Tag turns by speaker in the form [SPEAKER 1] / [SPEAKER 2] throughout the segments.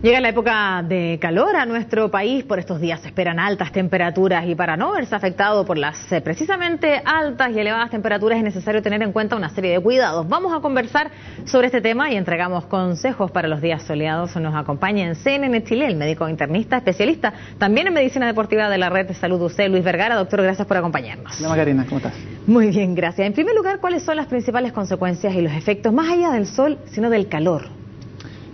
[SPEAKER 1] Llega la época de calor a nuestro país. Por estos días se esperan altas temperaturas y para no verse afectado por las precisamente altas y elevadas temperaturas es necesario tener en cuenta una serie de cuidados. Vamos a conversar sobre este tema y entregamos consejos para los días soleados. Nos acompaña en CNN Chile el médico internista especialista también en medicina deportiva de la Red de Salud UC, Luis Vergara. Doctor, gracias por acompañarnos.
[SPEAKER 2] Hola Macarena, ¿cómo estás?
[SPEAKER 1] Muy bien, gracias. En primer lugar, ¿cuáles son las principales consecuencias y los efectos más allá del sol, sino del calor?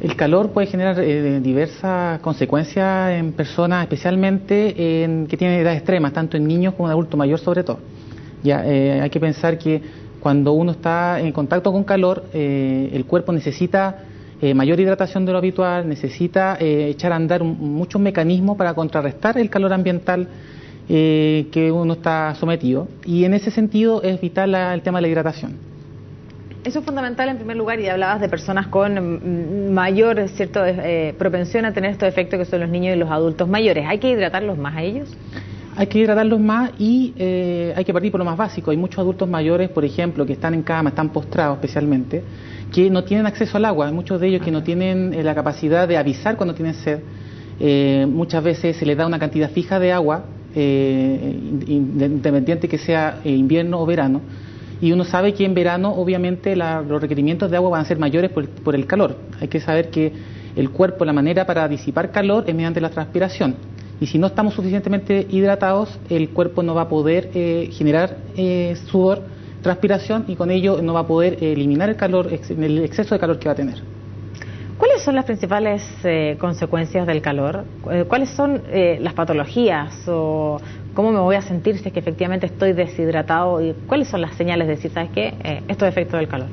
[SPEAKER 2] El calor puede generar diversas consecuencias en personas, especialmente que tienen edades extremas, tanto en niños como en adultos mayores sobre todo. Hay que pensar que cuando uno está en contacto con calor, el cuerpo necesita mayor hidratación de lo habitual, necesita echar a andar muchos mecanismos para contrarrestar el calor ambiental que uno está sometido. Y en ese sentido es vital el tema de la hidratación.
[SPEAKER 1] Eso es fundamental en primer lugar, y hablabas de personas con mayor propensión a tener estos efectos que son los niños y los adultos mayores. ¿Hay que hidratarlos más a ellos?
[SPEAKER 2] Hay que hidratarlos más y hay que partir por lo más básico. Hay muchos adultos mayores, por ejemplo, que están en cama, están postrados especialmente, que no tienen acceso al agua. Hay muchos de ellos que no tienen la capacidad de avisar cuando tienen sed. Muchas veces se les da una cantidad fija de agua, independiente que sea invierno o verano. Y uno sabe que en verano obviamente los requerimientos de agua van a ser mayores por el calor. Hay que saber que el cuerpo, la manera para disipar calor es mediante la transpiración. Y si no estamos suficientemente hidratados, el cuerpo no va a poder generar sudor, transpiración, y con ello no va a poder eliminar el calor, el exceso de calor que va a tener.
[SPEAKER 1] ¿Cuáles son las principales consecuencias del calor? ¿Cuáles son las patologías o cómo me voy a sentir si es que efectivamente estoy deshidratado? ¿Y cuáles son las señales de decir, sabes qué, estos efectos del calor?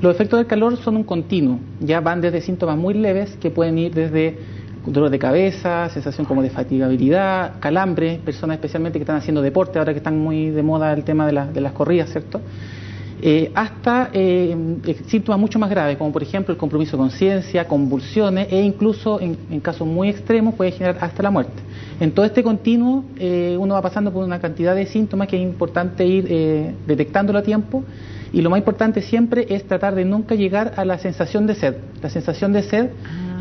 [SPEAKER 2] Los efectos del calor son un continuo. Ya van desde síntomas muy leves que pueden ir desde dolor de cabeza, sensación como de fatigabilidad, calambre, personas especialmente que están haciendo deporte, ahora que están muy de moda el tema de las corridas, ¿cierto? Hasta síntomas mucho más graves, como por ejemplo el compromiso de conciencia, convulsiones e incluso en casos muy extremos puede generar hasta la muerte. En todo este continuo uno va pasando por una cantidad de síntomas que es importante ir detectándolo a tiempo, y lo más importante siempre es tratar de nunca llegar a la sensación de sed. La sensación de sed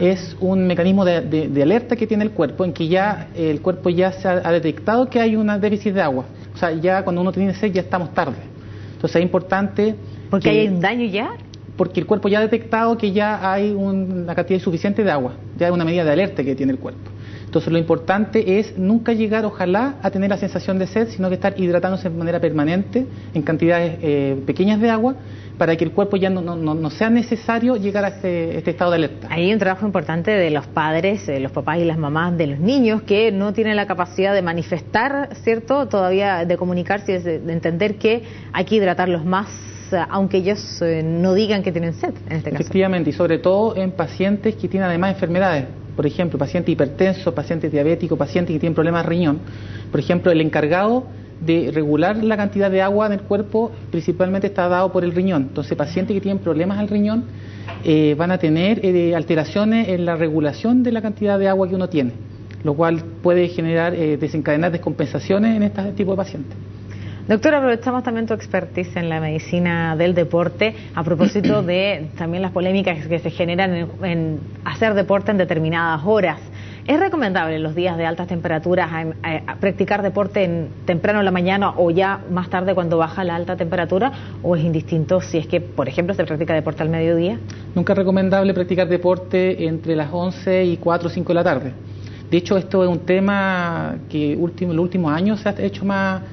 [SPEAKER 2] es un mecanismo de alerta que tiene el cuerpo, en que ya el cuerpo ya se ha detectado que hay un déficit de agua. O sea, ya cuando uno tiene sed ya estamos tarde. Entonces es importante...
[SPEAKER 1] ¿Porque hay un daño ya?
[SPEAKER 2] Porque el cuerpo ya ha detectado que ya hay una cantidad suficiente de agua, ya es una medida de alerta que tiene el cuerpo. Entonces lo importante es nunca llegar, ojalá, a tener la sensación de sed, sino que estar hidratándose de manera permanente, en cantidades pequeñas de agua, para que el cuerpo ya no sea necesario llegar a este estado de alerta.
[SPEAKER 1] Hay un trabajo importante de los padres, los papás y las mamás de los niños que no tienen la capacidad de manifestar, ¿cierto?, todavía de comunicarse, de entender que hay que hidratarlos más, aunque ellos no digan que tienen sed, en este caso.
[SPEAKER 2] Efectivamente, y sobre todo en pacientes que tienen además enfermedades. Por ejemplo, pacientes hipertensos, pacientes diabéticos, pacientes que tienen problemas de riñón. Por ejemplo, el encargado de regular la cantidad de agua en el cuerpo principalmente está dado por el riñón. Entonces, pacientes que tienen problemas al riñón van a tener alteraciones en la regulación de la cantidad de agua que uno tiene, lo cual puede generar, desencadenar descompensaciones en este tipo de pacientes.
[SPEAKER 1] Doctor, aprovechamos también tu expertise en la medicina del deporte a propósito de también las polémicas que se generan en hacer deporte en determinadas horas. ¿Es recomendable en los días de altas temperaturas practicar deporte temprano en la mañana o ya más tarde cuando baja la alta temperatura, o es indistinto si es que, por ejemplo, se practica deporte al mediodía?
[SPEAKER 2] Nunca es recomendable practicar deporte entre las 11 y 4 o 5 de la tarde. De hecho, esto es un tema que en los últimos años se ha hecho más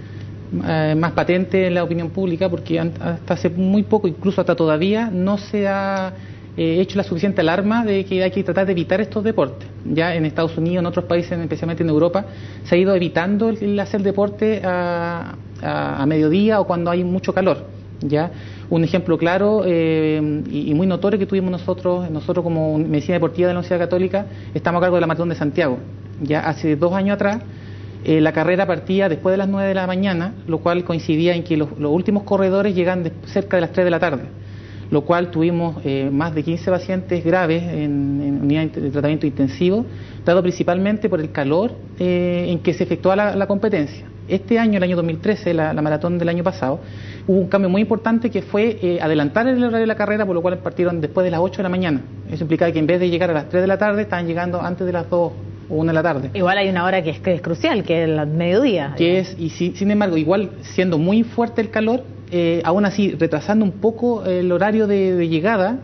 [SPEAKER 2] patente en la opinión pública, porque hasta hace muy poco, incluso hasta todavía, no se ha hecho la suficiente alarma de que hay que tratar de evitar estos deportes. Ya en Estados Unidos, en otros países, especialmente en Europa, se ha ido evitando el hacer deporte a mediodía o cuando hay mucho calor. Ya un ejemplo claro y muy notorio que tuvimos nosotros como medicina deportiva de la Universidad Católica, estamos a cargo de la Maratón de Santiago. Ya hace 2 años atrás la carrera partía después de las 9 de la mañana, lo cual coincidía en que los últimos corredores llegan cerca de las 3 de la tarde, lo cual tuvimos más de 15 pacientes graves en unidad de tratamiento intensivo, dado principalmente por el calor en que se efectuaba la competencia. Este año, el año 2013, la maratón del año pasado, hubo un cambio muy importante que fue adelantar el horario de la carrera, por lo cual partieron después de las 8 de la mañana. Eso implicaba que en vez de llegar a las 3 de la tarde, estaban llegando antes de las 2 o 1 de la tarde.
[SPEAKER 1] Igual hay una hora que es crucial, que es el mediodía.
[SPEAKER 2] Sin embargo, igual siendo muy fuerte el calor, aún así retrasando un poco el horario de llegada,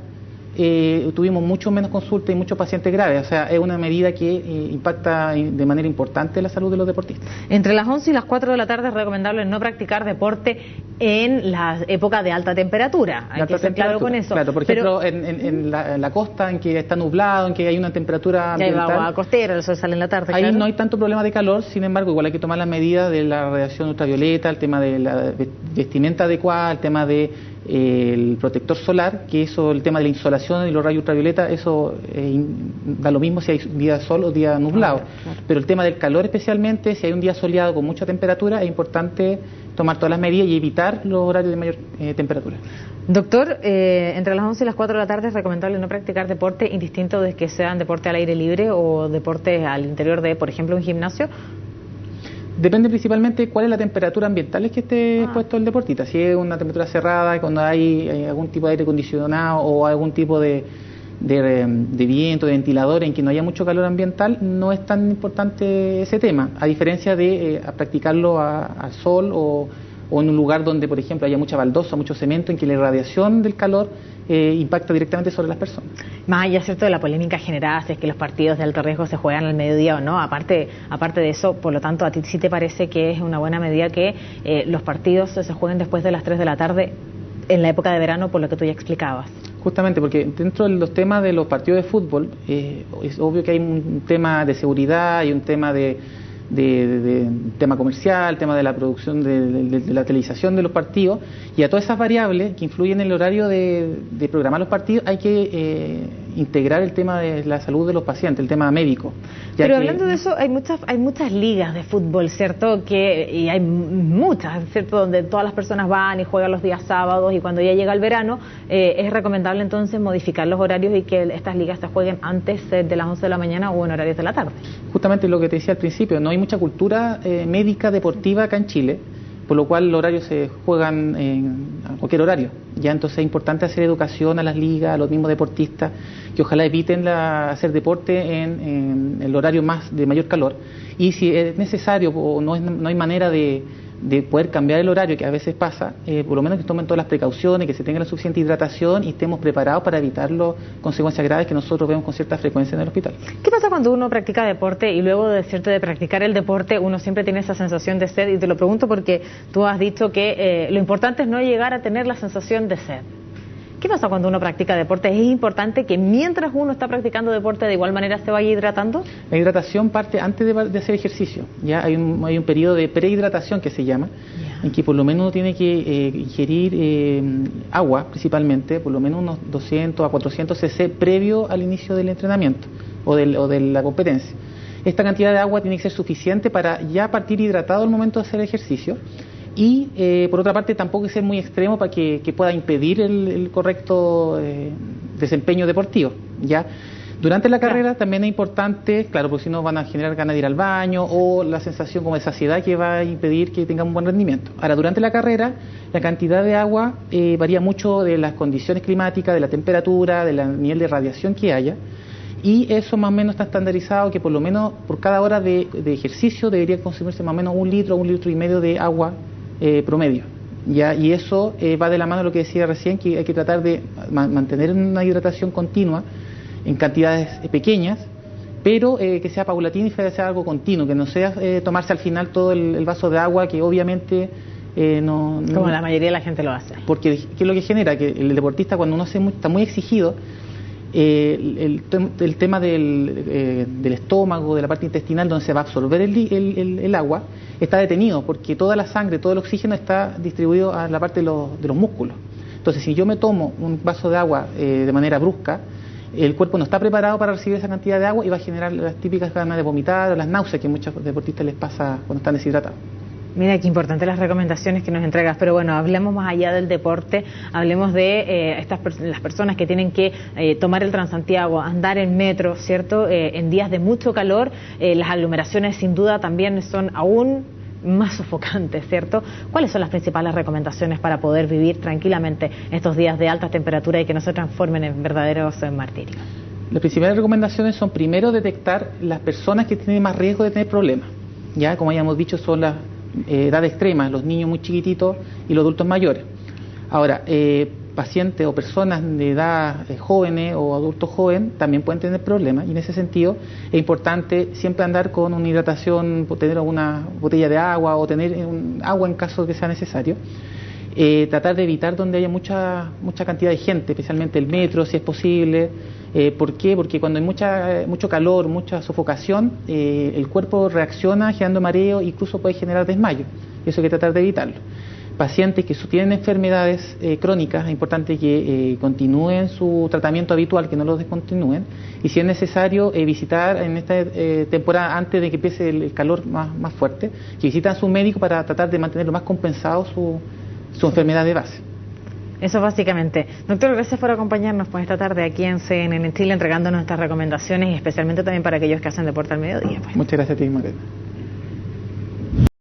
[SPEAKER 2] tuvimos mucho menos consultas y muchos pacientes graves. O sea, es una medida que impacta de manera importante la salud de los deportistas.
[SPEAKER 1] Entre las 11 y las 4 de la tarde es recomendable no practicar deporte en la época de alta temperatura. Hay que ser claro con eso.
[SPEAKER 2] Claro, por ejemplo, en la costa, en que está nublado, en que hay una temperatura ambiental,
[SPEAKER 1] hay agua costera, el sol sale en la tarde.
[SPEAKER 2] Ahí no hay tanto problema de calor, sin embargo, igual hay que tomar las medidas de la radiación ultravioleta, el tema de la vestimenta adecuada, el tema de el protector solar, que eso, el tema de la insolación y los rayos ultravioleta, eso da lo mismo si hay día de sol o día nublado. Claro. Pero el tema del calor especialmente, si hay un día soleado con mucha temperatura, es importante tomar todas las medidas y evitar los horarios de mayor temperatura.
[SPEAKER 1] Doctor, entre las 11 y las 4 de la tarde es recomendable no practicar deporte indistinto de que sean deporte al aire libre o deporte al interior de, por ejemplo, un gimnasio.
[SPEAKER 2] Depende principalmente cuál es la temperatura ambiental que esté expuesto el deportista. Si es una temperatura cerrada, cuando hay algún tipo de aire acondicionado o algún tipo de viento, de ventilador en que no haya mucho calor ambiental, no es tan importante ese tema, a diferencia de practicarlo al sol o en un lugar donde, por ejemplo, haya mucha baldosa, mucho cemento, en que la irradiación del calor impacta directamente sobre las personas.
[SPEAKER 1] Más allá, ¿cierto?, de la polémica generada, si es que los partidos de alto riesgo se juegan al mediodía o no, aparte de eso, por lo tanto, ¿a ti sí te parece que es una buena medida que los partidos se jueguen después de las 3 de la tarde en la época de verano, por lo que tú ya explicabas? Justamente, porque dentro de los temas de los partidos de fútbol, es obvio que hay un tema de seguridad y un tema de tema comercial, tema de la producción de la televisación de los partidos, y a todas esas variables que influyen en el horario de programar los partidos hay que integrar el tema de la salud de los pacientes, el tema médico. Pero hablando de eso, hay muchas ligas de fútbol, ¿cierto? Y hay muchas, ¿cierto? Donde todas las personas van y juegan los días sábados, y cuando ya llega el verano, es recomendable entonces modificar los horarios y que estas ligas se jueguen antes de las 11 de la mañana o en horarios de la tarde. Justamente lo que te decía al principio, no hay mucha cultura médica deportiva acá en Chile, por lo cual los horarios se juegan a cualquier horario. Ya entonces es importante hacer educación a las ligas, a los mismos deportistas, que ojalá eviten hacer deporte en el horario de mayor calor. Y si es necesario o no hay manera de poder cambiar el horario, que a veces pasa, por lo menos que tomen todas las precauciones, que se tenga la suficiente hidratación y estemos preparados para evitar las consecuencias graves que nosotros vemos con cierta frecuencia en el hospital. ¿Qué pasa cuando uno practica deporte y luego de practicar el deporte uno siempre tiene esa sensación de sed? Y te lo pregunto porque tú has dicho que lo importante es no llegar a tener la sensación de sed. ¿Qué pasa cuando uno practica deporte? ¿Es importante que mientras uno está practicando deporte de igual manera se vaya hidratando? La hidratación parte antes de hacer ejercicio. Ya hay un periodo de prehidratación que se llama, en que por lo menos uno tiene que ingerir agua principalmente, por lo menos unos 200 a 400 cc previo al inicio del entrenamiento o de la competencia. Esta cantidad de agua tiene que ser suficiente para ya partir hidratado al momento de hacer el ejercicio. Y por otra parte tampoco es ser muy extremo para que pueda impedir el correcto desempeño deportivo. ¿Ya? Durante la carrera también es importante, claro, porque si no van a generar ganas de ir al baño o la sensación como de saciedad que va a impedir que tengan un buen rendimiento. Ahora, durante la carrera la cantidad de agua varía mucho de las condiciones climáticas, de la temperatura, del nivel de radiación que haya. Y eso más o menos está estandarizado, que por lo menos por cada hora de ejercicio debería consumirse más o menos 1 litro, 1,5 litros de agua promedio. ¿Ya? Y eso va de la mano de lo que decía recién, que hay que tratar de mantener una hidratación continua en cantidades pequeñas, pero que sea paulatina y que sea algo continuo, que no sea tomarse al final todo el vaso de agua, que obviamente no... Como la mayoría de la gente lo hace. Porque ¿qué es lo que genera? Que el deportista, cuando uno está muy exigido, el tema del estómago, de la parte intestinal donde se va a absorber el agua, está detenido porque toda la sangre, todo el oxígeno está distribuido a la parte de los músculos. Entonces, si yo me tomo un vaso de agua de manera brusca, el cuerpo no está preparado para recibir esa cantidad de agua y va a generar las típicas ganas de vomitar o las náuseas que a muchos deportistas les pasa cuando están deshidratados. Mira, qué importantes las recomendaciones que nos entregas, pero bueno, hablemos más allá del deporte, hablemos de las personas que tienen que tomar el Transantiago, andar en metro, ¿cierto? En días de mucho calor, las aglomeraciones sin duda también son aún más sofocantes, ¿cierto? ¿Cuáles son las principales recomendaciones para poder vivir tranquilamente estos días de alta temperatura y que no se transformen en verdaderos martirios?
[SPEAKER 2] Las principales recomendaciones son primero detectar las personas que tienen más riesgo de tener problemas. Ya, como habíamos dicho, son las edades extremas, los niños muy chiquititos y los adultos mayores. Ahora, pacientes o personas de edad jóvenes o adultos jóvenes también pueden tener problemas, y en ese sentido es importante siempre andar con una hidratación, tener una botella de agua o tener agua en caso de que sea necesario. Tratar de evitar donde haya mucha cantidad de gente, especialmente el metro, si es posible. ¿Por qué? Porque cuando hay mucho calor, mucha sofocación, el cuerpo reacciona generando mareo e incluso puede generar desmayo. Eso hay que tratar de evitarlo. Pacientes que tienen enfermedades crónicas, es importante que continúen su tratamiento habitual, que no lo descontinúen, y si es necesario visitar en esta temporada, antes de que empiece el calor más fuerte, que visiten a su médico para tratar de mantener lo más compensado su enfermedad de base.
[SPEAKER 1] Eso básicamente. Doctor, gracias por acompañarnos por esta tarde aquí en CNN en Chile, entregando nuestras recomendaciones y especialmente también para aquellos que hacen deporte al mediodía.
[SPEAKER 2] Muchas gracias a ti, Marena.